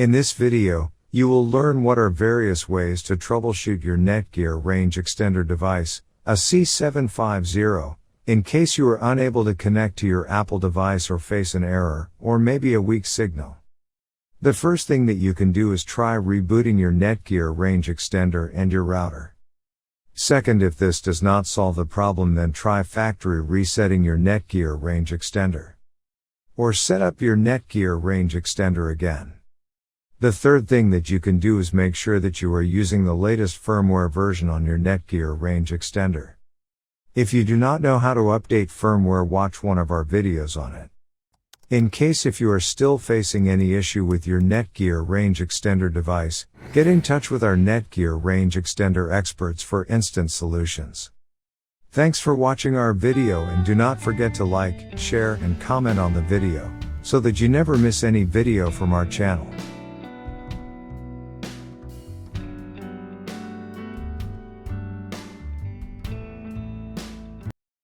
In this video, you will learn what are various ways to troubleshoot your Netgear range extender device, a C750, in case you are unable to connect to your Apple device or face an error, or maybe a weak signal. The first thing that you can do is try rebooting your Netgear range extender and your router. Second, if this does not solve the problem, then try factory resetting your Netgear range extender. Or set up your Netgear range extender again. The third thing that you can do is make sure that you are using the latest firmware version on your Netgear range extender. If you do not know how to update firmware, watch one of our videos on it. In case if you are still facing any issue with your Netgear range extender device, get in touch with our Netgear range extender experts for instant solutions. Thanks for watching our video, and do not forget to like, share and comment on the video, so that you never miss any video from our channel.